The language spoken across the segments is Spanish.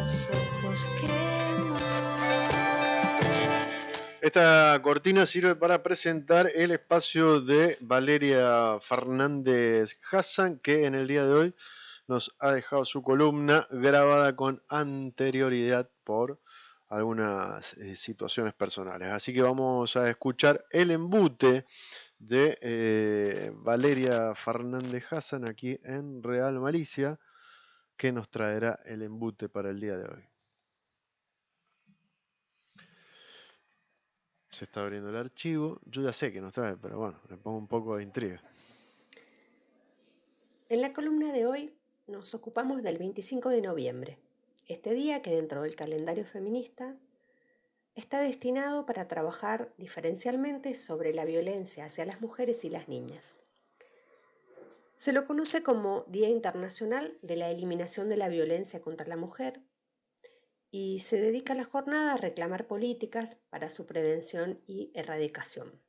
los ojos queman. Esta cortina sirve para presentar el espacio de Valeria Fernández Hassan, que en el día de hoy nos ha dejado su columna grabada con anterioridad por algunas situaciones personales. Así que vamos a escuchar el embute de Valeria Fernández Hassan aquí en Real Malicia, que nos traerá el embute para el día de hoy. Se está abriendo el archivo. Yo ya sé que nos trae, pero bueno, le pongo un poco de intriga. En la columna de hoy nos ocupamos del 25 de noviembre, este día que dentro del calendario feminista está destinado para trabajar diferencialmente sobre la violencia hacia las mujeres y las niñas. Se lo conoce como Día Internacional de la Eliminación de la Violencia contra la Mujer y se dedica la jornada a reclamar políticas para su prevención y erradicación.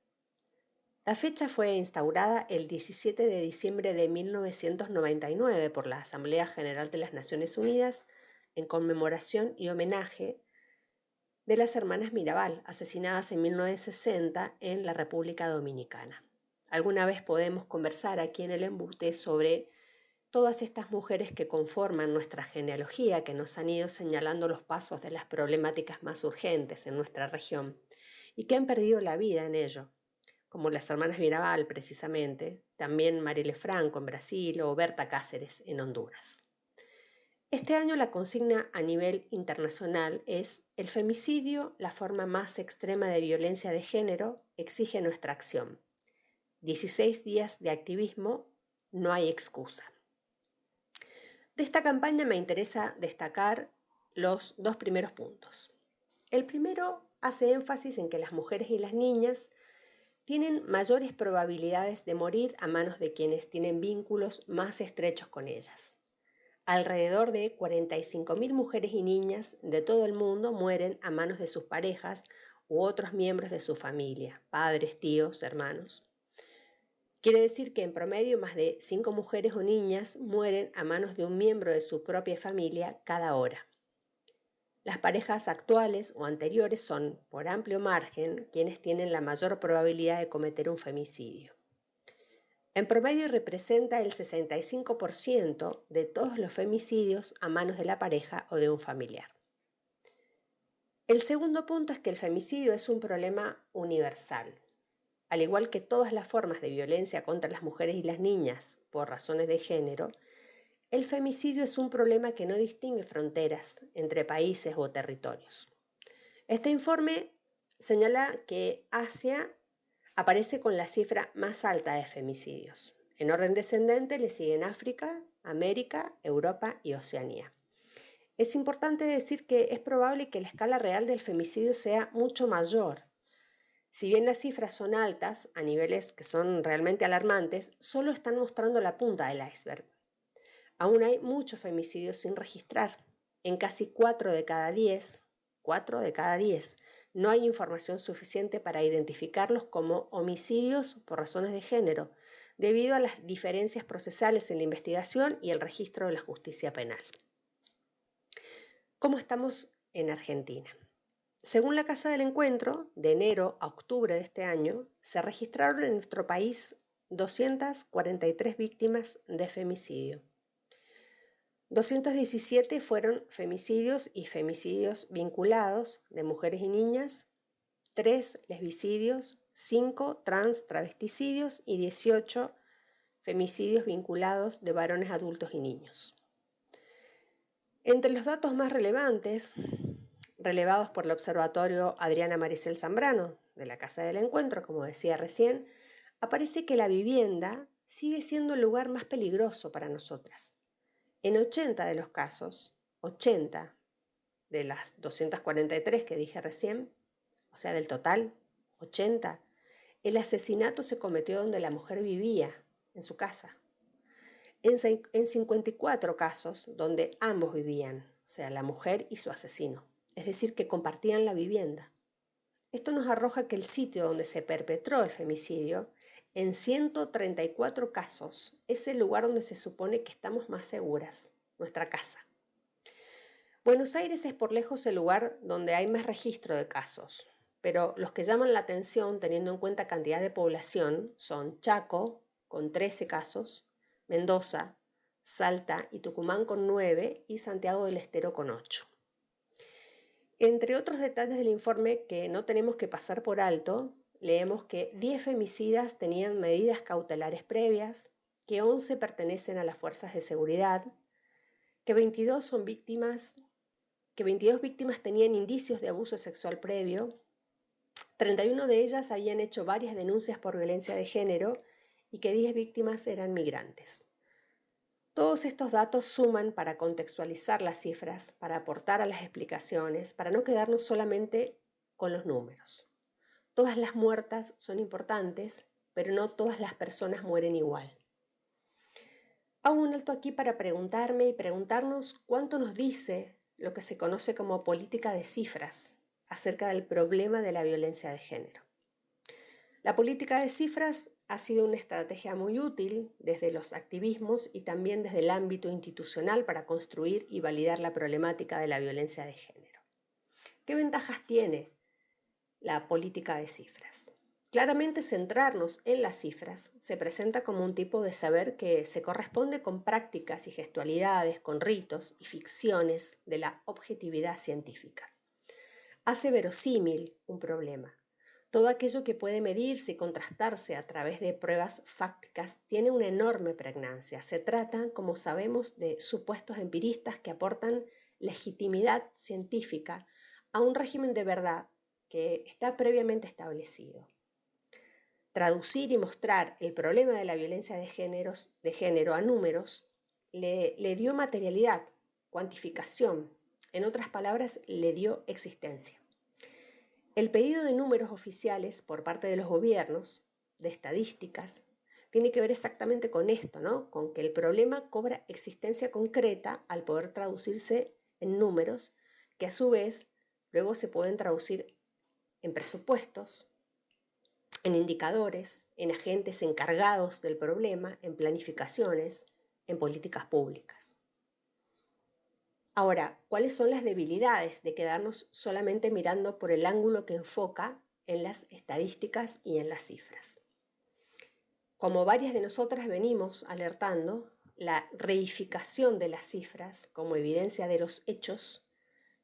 La fecha fue instaurada el 17 de diciembre de 1999 por la Asamblea General de las Naciones Unidas en conmemoración y homenaje de las hermanas Mirabal, asesinadas en 1960 en la República Dominicana. Alguna vez podemos conversar aquí en el embute sobre todas estas mujeres que conforman nuestra genealogía, que nos han ido señalando los pasos de las problemáticas más urgentes en nuestra región y que han perdido la vida en ello, como las hermanas Mirabal precisamente, también Marielle Franco en Brasil o Berta Cáceres en Honduras. Este año la consigna a nivel internacional es: el femicidio, la forma más extrema de violencia de género, exige nuestra acción. 16 días de activismo, no hay excusa. De esta campaña me interesa destacar los dos primeros puntos. El primero hace énfasis en que las mujeres y las niñas tienen mayores probabilidades de morir a manos de quienes tienen vínculos más estrechos con ellas. Alrededor de 45.000 mujeres y niñas de todo el mundo mueren a manos de sus parejas u otros miembros de su familia, padres, tíos, hermanos. Quiere decir que en promedio más de 5 mujeres o niñas mueren a manos de un miembro de su propia familia cada hora. Las parejas actuales o anteriores son, por amplio margen, quienes tienen la mayor probabilidad de cometer un femicidio. En promedio representa el 65% de todos los femicidios a manos de la pareja o de un familiar. El segundo punto es que el femicidio es un problema universal. Al igual que todas las formas de violencia contra las mujeres y las niñas por razones de género, el femicidio es un problema que no distingue fronteras entre países o territorios. Este informe señala que Asia aparece con la cifra más alta de femicidios. En orden descendente le siguen África, América, Europa y Oceanía. Es importante decir que es probable que la escala real del femicidio sea mucho mayor. Si bien las cifras son altas, a niveles que son realmente alarmantes, solo están mostrando la punta del iceberg. Aún hay muchos femicidios sin registrar. En casi 4 de cada 10, no hay información suficiente para identificarlos como homicidios por razones de género, debido a las diferencias procesales en la investigación y el registro de la justicia penal. ¿Cómo estamos en Argentina? Según la Casa del Encuentro, de enero a octubre de este año, se registraron en nuestro país 243 víctimas de femicidio. 217 fueron femicidios y femicidios vinculados de mujeres y niñas, 3 lesbicidios, 5 travesticidios y 18 femicidios vinculados de varones adultos y niños. Entre los datos más relevantes, relevados por el Observatorio Adriana Maricel Zambrano, de la Casa del Encuentro, como decía recién, aparece que la vivienda sigue siendo el lugar más peligroso para nosotras. En 80 de los casos, 80 de las 243 que dije recién, o sea, del total, 80, el asesinato se cometió donde la mujer vivía, en su casa. En 54 casos, donde ambos vivían, o sea, la mujer y su asesino, es decir, que compartían la vivienda. Esto nos arroja que el sitio donde se perpetró el femicidio, en 134 casos, es el lugar donde se supone que estamos más seguras, nuestra casa. Buenos Aires es por lejos el lugar donde hay más registro de casos, pero los que llaman la atención teniendo en cuenta cantidad de población son Chaco, con 13 casos, Mendoza, Salta y Tucumán con 9 y Santiago del Estero con 8. Entre otros detalles del informe que no tenemos que pasar por alto, leemos que 10 femicidas tenían medidas cautelares previas, que 11 pertenecen a las fuerzas de seguridad, que 22 víctimas tenían indicios de abuso sexual previo, 31 de ellas habían hecho varias denuncias por violencia de género y que 10 víctimas eran migrantes. Todos estos datos suman para contextualizar las cifras, para aportar a las explicaciones, para no quedarnos solamente con los números. Todas las muertas son importantes, pero no todas las personas mueren igual. Hago un alto aquí para preguntarme y preguntarnos cuánto nos dice lo que se conoce como política de cifras acerca del problema de la violencia de género. La política de cifras ha sido una estrategia muy útil desde los activismos y también desde el ámbito institucional para construir y validar la problemática de la violencia de género. ¿Qué ventajas tiene la política de cifras? Claramente centrarnos en las cifras se presenta como un tipo de saber que se corresponde con prácticas y gestualidades, con ritos y ficciones de la objetividad científica. Hace verosímil un problema. Todo aquello que puede medirse y contrastarse a través de pruebas fácticas tiene una enorme pregnancia. Se trata, como sabemos, de supuestos empiristas que aportan legitimidad científica a un régimen de verdad que está previamente establecido. Traducir y mostrar el problema de la violencia de género a números le dio materialidad, cuantificación, en otras palabras, le dio existencia. El pedido de números oficiales por parte de los gobiernos, de estadísticas, tiene que ver exactamente con esto, ¿no? Con que el problema cobra existencia concreta al poder traducirse en números que a su vez luego se pueden traducir en presupuestos, en indicadores, en agentes encargados del problema, en planificaciones, en políticas públicas. Ahora, ¿cuáles son las debilidades de quedarnos solamente mirando por el ángulo que enfoca en las estadísticas y en las cifras? Como varias de nosotras venimos alertando, la reificación de las cifras como evidencia de los hechos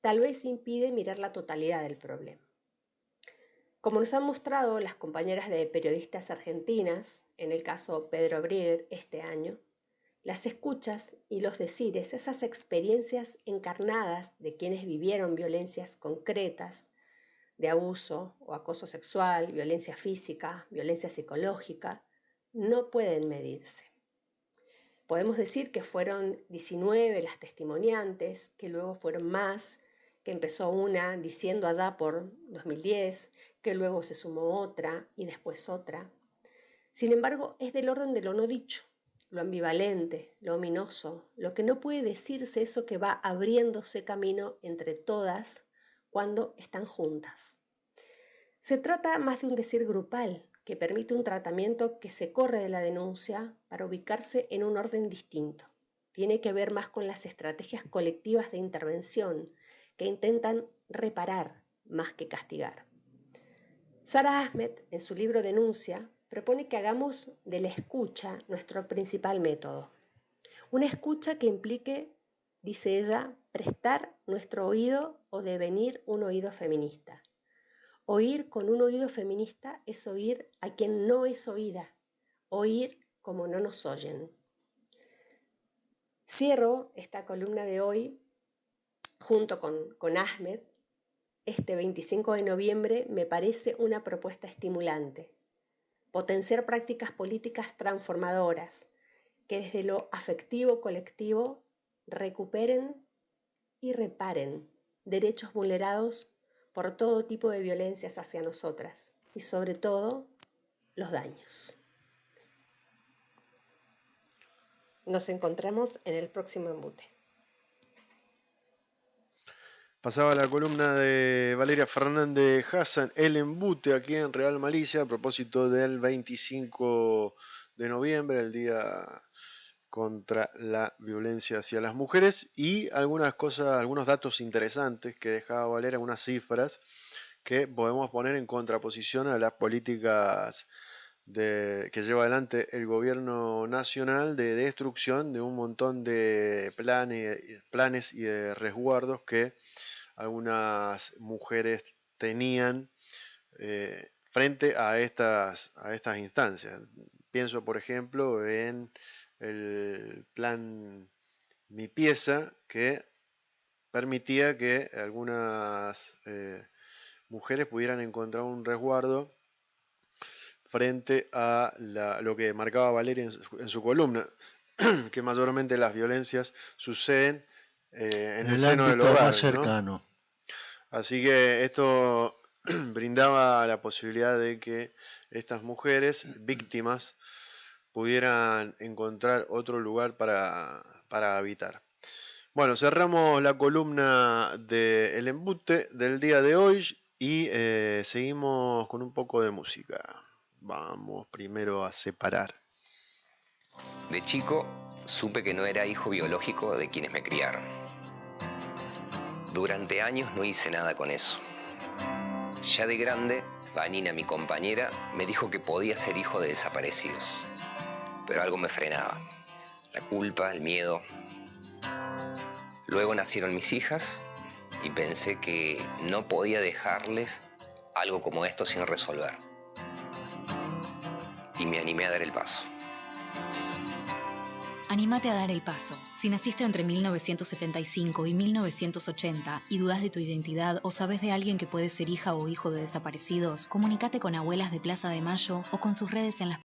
tal vez impide mirar la totalidad del problema. Como nos han mostrado las compañeras de periodistas argentinas, en el caso Pedro Brigger este año, las escuchas y los decires, esas experiencias encarnadas de quienes vivieron violencias concretas de abuso o acoso sexual, violencia física, violencia psicológica, no pueden medirse. Podemos decir que fueron 19 las testimoniantes, que luego fueron más, que empezó una diciendo allá por 2010, que luego se sumó otra y después otra. Sin embargo, es del orden de lo no dicho, lo ambivalente, lo ominoso, lo que no puede decirse, eso que va abriéndose camino entre todas cuando están juntas. Se trata más de un decir grupal que permite un tratamiento que se corre de la denuncia para ubicarse en un orden distinto. Tiene que ver más con las estrategias colectivas de intervención que intentan reparar más que castigar. Sara Ahmed, en su libro Denuncia, propone que hagamos de la escucha nuestro principal método. Una escucha que implique, dice ella, prestar nuestro oído o devenir un oído feminista. Oír con un oído feminista es oír a quien no es oída, oír como no nos oyen. Cierro esta columna de hoy junto con Ahmed. Este 25 de noviembre me parece una propuesta estimulante. Potenciar prácticas políticas transformadoras que desde lo afectivo colectivo recuperen y reparen derechos vulnerados por todo tipo de violencias hacia nosotras y sobre todo los daños. Nos encontramos en el próximo embute. Pasaba la columna de Valeria Fernández Hassan, El Embute, aquí en Real Malicia, a propósito del 25 de noviembre, el día contra la violencia hacia las mujeres y algunas cosas, algunos datos interesantes que dejaba Valera, unas cifras que podemos poner en contraposición a las políticas que lleva adelante el gobierno nacional de destrucción de un montón de planes y de resguardos que algunas mujeres tenían frente a estas instancias. Pienso, por ejemplo, en el plan Mi Pieza, que permitía que algunas mujeres pudieran encontrar un resguardo frente a lo que marcaba Valeria en su columna, que mayormente las violencias suceden en el seno del ámbito hogar, más ¿no? cercano. Así que esto brindaba la posibilidad de que estas mujeres víctimas pudieran encontrar otro lugar para habitar. Bueno, cerramos la columna del embute del día de hoy y seguimos con un poco de música. Vamos primero a separar. De chico, supe que no era hijo biológico de quienes me criaron. Durante años no hice nada con eso. Ya de grande, Vanina, mi compañera, me dijo que podía ser hijo de desaparecidos. Pero algo me frenaba. La culpa, el miedo. Luego nacieron mis hijas y pensé que no podía dejarles algo como esto sin resolver. Y me animé a dar el paso. Anímate a dar el paso. Si naciste entre 1975 y 1980 y dudas de tu identidad o sabes de alguien que puede ser hija o hijo de desaparecidos, comunícate con Abuelas de Plaza de Mayo o con sus redes en las